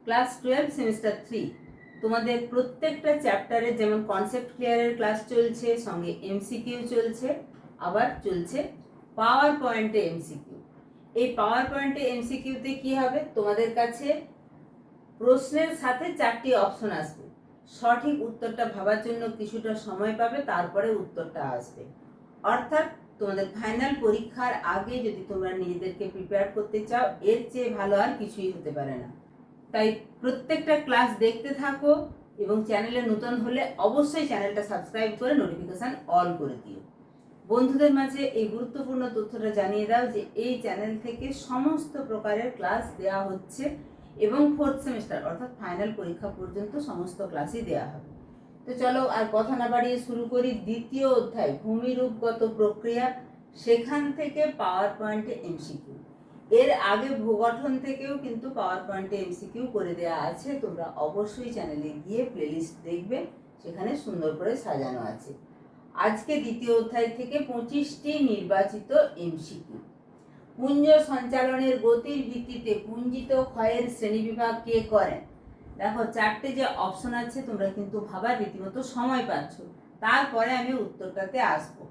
Class 12 semester 3 তোমাদের প্রত্যেকটা চ্যাপ্টারে যেমন কনসেপ্ট ক্লিয়ারের ক্লাস চলছে, সঙ্গে এমসিকিউ চলছে, আবার চলছে পাওয়ার পয়েন্টে এমসিকিউ। এই পাওয়ার পয়েন্টে এমসিকিউতে কি হবে, তোমাদের কাছে প্রশ্নের সাথে 4টি অপশন আসবে। সঠিক উত্তরটা ভাবার জন্য কিছুটা সময় পাবে, তারপরে উত্তরটা আসবে। অর্থাৎ তোমাদের ফাইনাল পরীক্ষার আগে যদি তোমরা নিজেদেরকে প্রিপেয়ার করতে চাও, এর চেয়ে ভালো আর কিছুই হতে পারে না। তাই প্রত্যেকটা ক্লাস দেখতে থাকো এবং চ্যানেলে নতুন হলে অবশ্যই চ্যানেলটা সাবস্ক্রাইব করে নোটিফিকেশন অল করে দিও। বন্ধুদের মাঝে এই গুরুত্বপূর্ণ তথ্যটা জানিয়ে দাও যে এই চ্যানেল থেকে সমস্ত প্রকারের ক্লাস দেওয়া হচ্ছে এবং 4th সেমিস্টার অর্থাৎ ফাইনাল পরীক্ষা পর্যন্ত সমস্ত ক্লাসই দেওয়া হবে। তো চলো আর কথা না বাড়িয়ে শুরু করি। দ্বিতীয় অধ্যায় ভূমিরূপগত প্রক্রিয়া, সেখান থেকে পাওয়ার পয়েন্টে এমসিকিউ। এর আগে ভূগঠন থেকেও কিন্তু পাওয়ার পয়েন্টে এমসিকিউ করে দেওয়া আছে, তোমরা অবশ্যই চ্যানেলে গিয়ে প্লেলিস্ট দেখবে, সেখানে সুন্দর করে সাজানো আছে। আজকে দ্বিতীয় অধ্যায় থেকে 25টি নির্বাচিত এমসিকিউ। পুঞ্জ সঞ্চালনের গতির ভিত্তিতে পুঞ্জিত ক্ষয়ের শ্রেণীবিভাগ কে করেন? দেখো 4টে যে অপশন আছে, তোমরা কিন্তু ভাবার রীতিমতো সময় পাচ্ছ, তারপরে আমি উত্তরটাতে আসবো।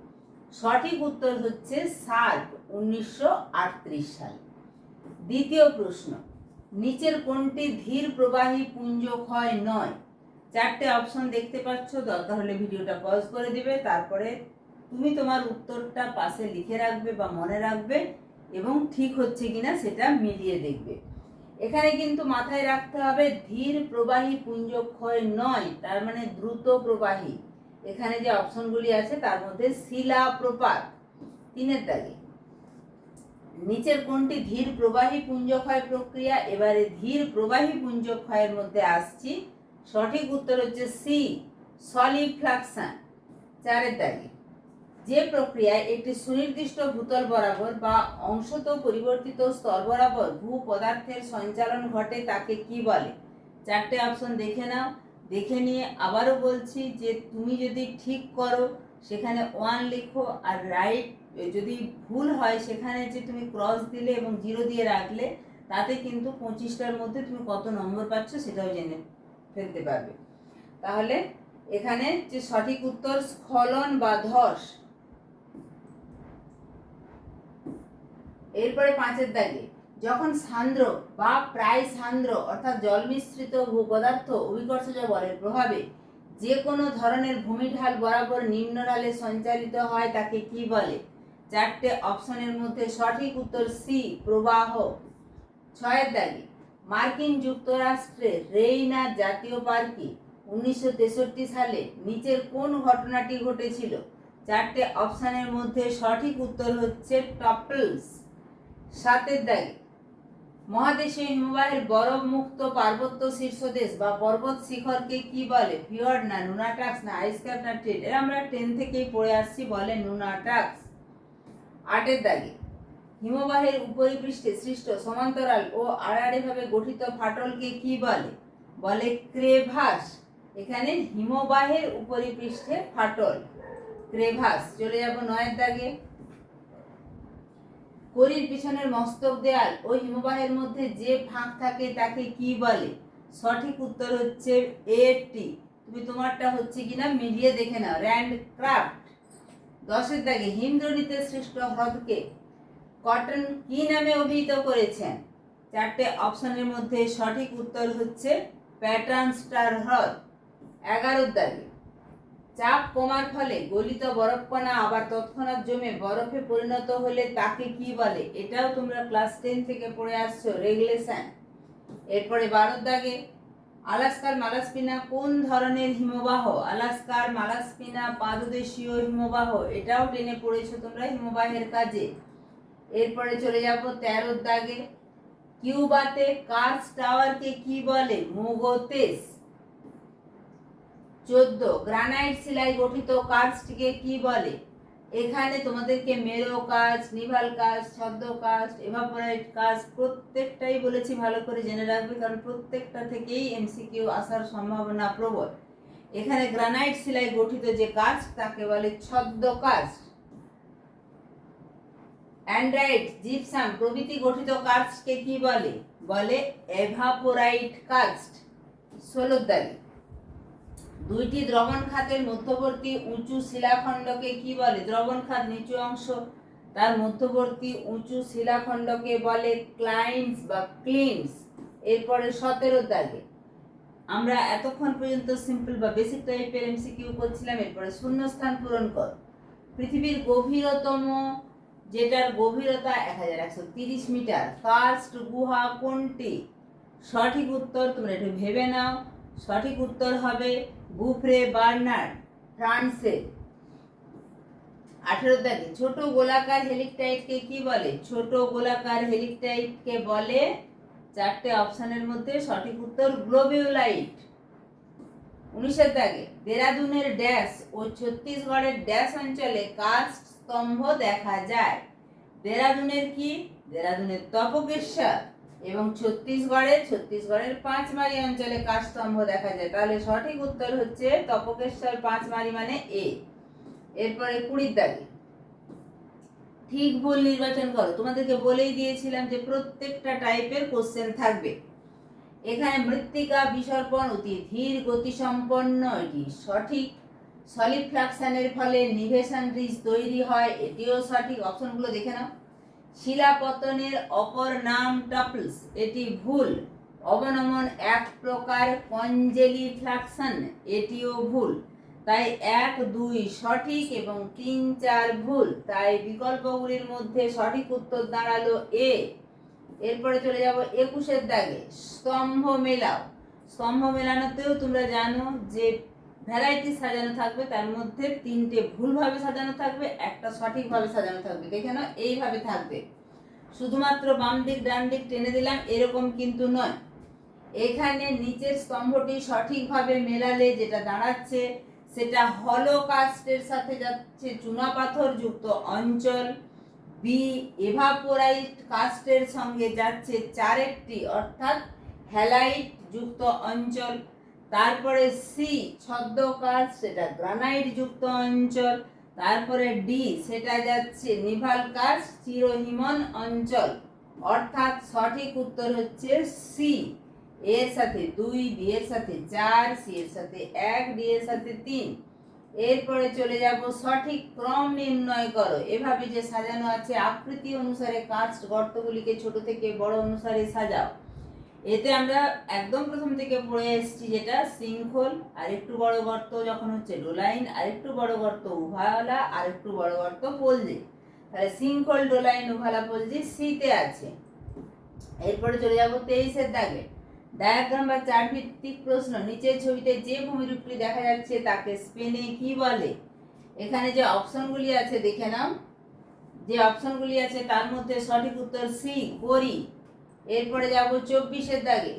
সঠিক উত্তর হচ্ছে সার্ক 1938 সালে। দ্বিতীয় প্রশ্ন, নিচের কোনটি ধীর প্রবাহী পুঞ্জ ক্ষয় নয়? 4টে অপশন দেখতে পাচ্ছ, দরকার হলে ভিডিওটা পজ করে দিবে, তারপরে তুমি তোমার উত্তরটা পাশে লিখে রাখবে বা মনে রাখবে এবং ঠিক হচ্ছে কিনা সেটা মিলিয়ে দেখবে। এখানে কিন্তু মাথায় রাখতে হবে ধীর প্রবাহী পুঞ্জ ক্ষয় নয়, তার মানে দ্রুত প্রবাহী। এখানে যে অপশনগুলি আছে তার মধ্যে শিলাপ্রপাত 3-এর দাগে। নিচের কোনটি ধীর প্রবাহী পুঞ্জক্ষয় প্রক্রিয়া? এবারে ধীর প্রবাহী পুঞ্জক্ষয়ের মধ্যে আসছি, সঠিক উত্তর হচ্ছে সি, সলিফ্লাকশন 4-এর দাগে। যে প্রক্রিয়ায় একটি সুনির্দিষ্ট ভূতল বরাবর বা অংশত পরিবর্তিত স্তর বরাবর ভূ পদার্থের সঞ্চালন ঘটে তাকে কি বলে? 4টে অপশন দেখে নাও। দেখে নিয়ে আবারও বলছি যে তুমি যদি ঠিক করো সেখানে 1 লিখো, আর রাইট যদি ভুল হয় সেখানে যে তুমি ক্রস দিলে এবং 0 দিয়ে রাখলে, তাতে কিন্তু 25টার মধ্যে তুমি কত নম্বর পাচ্ছ সেটাও জেনে ফেলতে পারবে। তাহলে এখানে যে সঠিক উত্তর স্খলন বা ধস। এরপরে 5-এর দাগে, যখন সান্দ্র বা প্রায় সান্দ্র অর্থাৎ জল মিশ্রিত ভূপদার্থ অভিকর্ষজ বলের প্রভাবে যে কোনো ধরনের ভূমিঢাল বরাবর নিম্ন ঢালে সঞ্চালিত হয় তাকে কি বলে? 4টে অপশনের মধ্যে সঠিক উত্তর সি, প্রবাহ। 6-এর দাগে, মার্কিন যুক্তরাষ্ট্রের রেইনা জাতীয় পার্কে 1963 সালে নিচের কোন ঘটনাটি ঘটেছিল? 4টে অপশনের মধ্যে সঠিক উত্তর হচ্ছে টপলস। 7-এর দাগে, মহাদেশীয় হিমবাহের বরফ মুক্ত পার্বত্য শীর্ষদেশ বা পর্বত শিখরকে কি বলে? ফিয়র্ড না নুনাটাক্স না আইসক্যাপ না ট্রেড? এরা আমরা 10 থেকেই পড়ে আসছি, বলে নুনাটাক্স। 8-এর দাগে, হিমবাহের উপরিপৃষ্ঠে সৃষ্ট সমান্তরাল ও আড়াআড়িভাবে গঠিত ফাটলকে কি বলে? বলে ক্রেভাস। এখানে হিমবাহের উপরিপৃষ্ঠে ফাটল, ক্রেভাস। চলে যাব 9-এর দাগে, করির পিছনের মস্তক দেয়াল ও হিমবাহের মধ্যে যে ফাঁক থাকে তাকে কি বলে? সঠিক উত্তর হচ্ছে এটি। তুমি তোমারটা হচ্ছে কিনা মিলিয়ে দেখে নাও, র্যান্ড ক্রাফট। 10-এর দাগে, হিমদ্রোণীতে সৃষ্ট হ্রদকে কটন কি নামে অভিহিত করেছেন? 4টে অপশনের মধ্যে সঠিক উত্তর হচ্ছে প্যাটার্ন স্টার হ্রদ। 11-এর দাগে, চাপ কমার ফলে গলিত বরফকণা আবার তৎক্ষণাৎ জমে বরফে পরিণত হলে তাকে কি বলে? এটাও তোমরা ক্লাস 10 থেকে পড়ে আসছো, রেগুলেশন। এরপরে 12-এর দাগে, আলাস্কার মালাস্পিনা কোন ধরনের হিমবাহ? আলাস্কার মালাস্পিনা পাদদেশীয় হিমবাহ, এটাও টেনে পড়েছো তোমরা হিমবাহের কাজে। এরপরে চলে যাব 13-এর দাগে, কিউবাতে কার্স টাওয়ারকে কি বলে? মোগোতেস। 14, গ্রানাইট শিলায় গঠিত কার্সটিকে কি বলে? এখানে তোমাদেরকে মেরো কাস্ট, নিভাল কাস্ট, ছদ্ম কাস্ট, এভাপোরাইট কাস্ট প্রত্যেকটাই বলেছি ভালো করে জেনে রাখবে, কারণ প্রত্যেকটা থেকেই এমসিকিউ আসার সম্ভাবনা প্রবল। এখানে গ্রানাইট শিলায় গঠিত যে কাস্ট তাকে বলে ছদ্ম কাস্ট। অ্যান্ড্রাইট, জিপসাম প্রভৃতি গঠিত কার্সকে কি বলে? বলে এভাপোরাইট কাস্ট। 16 দাগে দুইটি দ্রবণ খাতের মধ্যবর্তী উঁচু শিলাখণ্ডকে কি বলে? দ্রবণ খাত নিচু অংশ, তার মধ্যবর্তী উঁচু শিলাখণ্ডকে বলে ক্লাইন্স বা ক্লিমস। এরপরে 17 দাগে আমরা এতক্ষণ পর্যন্ত সিম্পল বা বেসিক টাইপের এমসিকিউ করছিলাম। এরপরে শূন্যস্থান পূরণ কর। পৃথিবীর গভীরতম, যেটার গভীরতা 1130 মিটার, কার্স্ট গুহা কোনটি? সঠিক উত্তর তোমরা একটু ভেবে নাও। সঠিক উত্তর হবে বুফরে বার্নার্ড, ফ্রান্সে। 18 দাগে ছোট গোলাকার হেলিকটাইটকে কি বলে? ছোট গোলাকার হেলিকটাইটকে বলে, চারটে অপশনের মধ্যে সঠিক উত্তর গ্লোবিউলাইট। 19 দাগে দেরাদুনের ড্যাশ ও ছত্তিশগড়ের ড্যাশ অঞ্চলে কাস্ট স্তম্ভ দেখা যায়। দেরাদুনের কি? দেরাদুনের তপকেশ্বর, এবং ছত্তিশগড়ের পাঁচমারি অঞ্চলে কাস্ট স্তম্ভ দেখা যায়। তাহলে সঠিক উত্তর হচ্ছে তপকেশ্বর পাঁচমারি মানে এ। এরপরে 20 দাগে ঠিক ভুল নির্বাচন করো। তোমাদেরকে বলেই দিয়েছিলাম যে প্রত্যেকটা টাইপের কোশ্চেন থাকবে। এখানে মৃত্তিকা বিসর্পণ অতি ধীর গতি সম্পন্ন, এটি সঠিক। সলিড ফ্লাকশনের ফলে নিভেশন রিজ তৈরি হয়, এটিও সঠিক। অপশনগুলো দেখে নাও। শিলাপতনের অপর নাম টাপলস, এটি ভুল। অবনমন এক প্রকার কনজেলি ফ্লাকশন, এটিও ভুল। তাই 1, 2 সঠিক এবং 3, 4 ভুল। তাই বিকল্পগুলির মধ্যে সঠিক উত্তর দাঁড়ালো এ। এরপরে চলে যাব 21 দাগে স্তম্ভ মেলাও। স্তম্ভ মেলানোতেও তোমরা জানো যে ভ্যারাইটি সাজানো থাকবে, তার মধ্যে 3টে ভুলভাবে সাজানো থাকবে, একটা সঠিকভাবে সাজানো থাকবে। দেখে নাও, এইভাবে থাকবে। শুধুমাত্র বাম দিক ডান দিক টেনে দিলাম এরকম কিন্তু নয়। এখানে নিচের স্তম্ভটি সঠিকভাবে মেলালে যেটা দাঁড়াচ্ছে সেটা হলোকাস্টের সাথে যাচ্ছে চুনাপাথর যুক্ত অঞ্চল। বি এভাপোরাইট কাস্টের সঙ্গে যাচ্ছে চারেরটি অর্থাৎ হ্যালাইট যুক্ত অঞ্চল। তারপরে সি ছদ্ম কাস্ট, সেটা গ্রানাইট যুক্ত অঞ্চল। তারপরে ডি সেটা যাচ্ছে নিভাল কাস্ট চিরহিমন অঞ্চল। অর্থাৎ সঠিক উত্তর হচ্ছে সি। এর সাথে 2, বি এর সাথে 4, সি এর সাথে 1, ডি এর সাথে 3। এরপরে চলে যাব সঠিক ক্রম নির্ণয় করো। এভাবে যে সাজানো আছে আকৃতি অনুসারে কাস্ট গর্তগুলিকে ছোট থেকে বড় অনুসারে সাজাও। এতে আমরা একদম প্রথম থেকে পড়ে এসেছি যেটা সিঙ্কহোল, আর একটু বড় গর্ত যখন হচ্ছে ডোলাইন, আর একটু বড় গর্ত উভালা, আর একটু বড় গর্ত পোলজে। তাহলে সিঙ্কহোল, ডোলাইন, উভালা, পোলজে সিতে আছে। এরপরে চলে যাব 23 দাগে ডায়াগ্রাম বা চার্ট ভিত্তিক প্রশ্ন। নিচের ছবিতে যে ভূমিরূপটি দেখা যাচ্ছে তাকে স্পেনে কি বলে? এখানে যে অপশনগুলি আছে দেখে নাও। যে অপশনগুলি আছে তার মধ্যে সঠিক উত্তর সি কোরি। এরপরে যাব 24 দাগে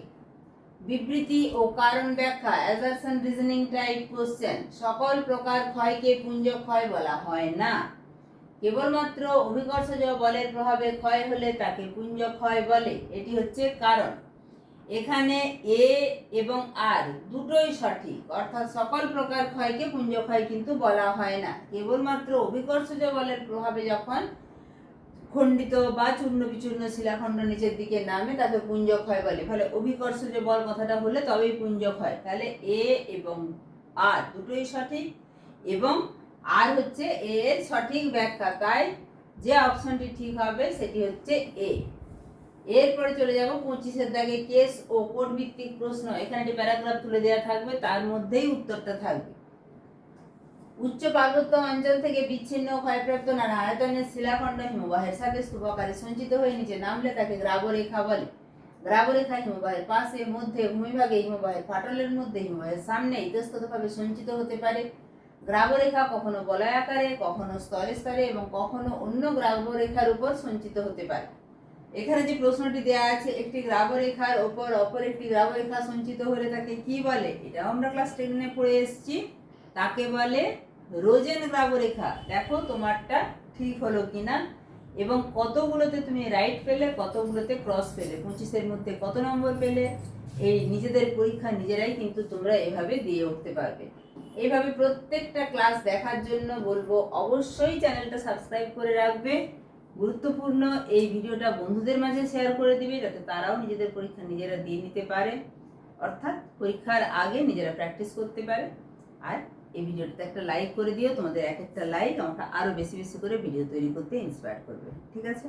বিবৃতি ও কারণ ব্যাখ্যা, অ্যাসারশন রিজনিং টাইপ কোশ্চেন। সকল প্রকার ক্ষয়কে পুঞ্জ ক্ষয় বলা হয় না, কেবলমাত্র অভিকর্ষজ বলের প্রভাবে ক্ষয় হলে তাকে পুঞ্জ ক্ষয় বলে। এটি হচ্ছে কারণ। এখানে এ এবং আর দুটোই সঠিক, অর্থাৎ সকল প্রকার ক্ষয়কে পুঞ্জ ক্ষয় কিন্তু বলা হয় না, কেবলমাত্র অভিকর্ষজ বলের প্রভাবে যখন খণ্ডিত বা চূর্ণ বিচূর্ণ শিলাখণ্ড নিচের দিকে নামে তাকে পুঞ্জ ক্ষয় বলে। ফলে অভিকর্ষজ বল কথাটা হলে তবেই পুঞ্জ ক্ষয়। তাহলে এ এবং আর দুটোই সঠিক, এবং আর হচ্ছে এ এর সঠিক ব্যাখ্যা। তাই যে অপশনটি ঠিক হবে সেটি হচ্ছে এ। এরপরে চলে যাব 25 দাগে কেস ও কোড ভিত্তিক প্রশ্ন। এখানে একটি প্যারাগ্রাফ তুলে দেওয়া থাকবে, তার মধ্যেই উত্তরটা থাকবে। উচ্চ পার্বত্য অঞ্চল থেকে বিচ্ছিন্ন ক্ষয়প্রাপ্ত নানা আয়তনের শিলাখণ্ড হিমবাহের সাথে স্তূপাকারে সঞ্চিত হয়ে নিচে নামলে তাকে গ্রাবরেখা বলে। গ্রাবরেখা হিমবাহের পাশে, মধ্যে, ভূমিভাগে, হিমবাহের ফাটলের মধ্যে, হিমবাহের সামনে ইতস্ততভাবে সঞ্চিত হতে পারে। গ্রাবরেখা কখনো বলয় আকারে, কখনো স্তরে স্তরে এবং কখনো অন্য গ্রাবরেখার উপর সঞ্চিত হতে পারে। এখানে যে প্রশ্নটি দেওয়া আছে, একটি গ্রাবরেখার ওপর অপর একটি গ্রাবরেখা সঞ্চিত হলে তাকে কি বলে? এটাও আমরা ক্লাস 10 পড়ে এসেছি। তাকে বলে রোজেন গ্রাবরেখা। দেখো তোমারটা ঠিক হলো কিনা এবং কতগুলোতে তুমি রাইট পেলে, কতগুলোতে ক্রস পেলে, 25 মধ্যে কত নম্বর পেলে, এই নিজেদের পরীক্ষা নিজেরাই কিন্তু তোমরা এভাবে দিয়ে উঠতে পারবে। এইভাবে প্রত্যেকটা ক্লাস দেখার জন্য বলবো অবশ্যই চ্যানেলটা সাবস্ক্রাইব করে রাখবে, গুরুত্বপূর্ণ এই ভিডিওটা বন্ধুদের মাঝে শেয়ার করে দিবে, যাতে তারাও নিজেদের পরীক্ষা নিজেরা দিয়ে নিতে পারে, অর্থাৎ পরীক্ষার আগে নিজেরা প্র্যাকটিস করতে পারে। আর এই ভিডিওটাতে একটা লাইক করে দিও, তোমাদের এক একটা লাইক আমাকে আরও বেশি বেশি করে ভিডিও তৈরি করতে ইন্সপায়ার করবে। ঠিক আছে?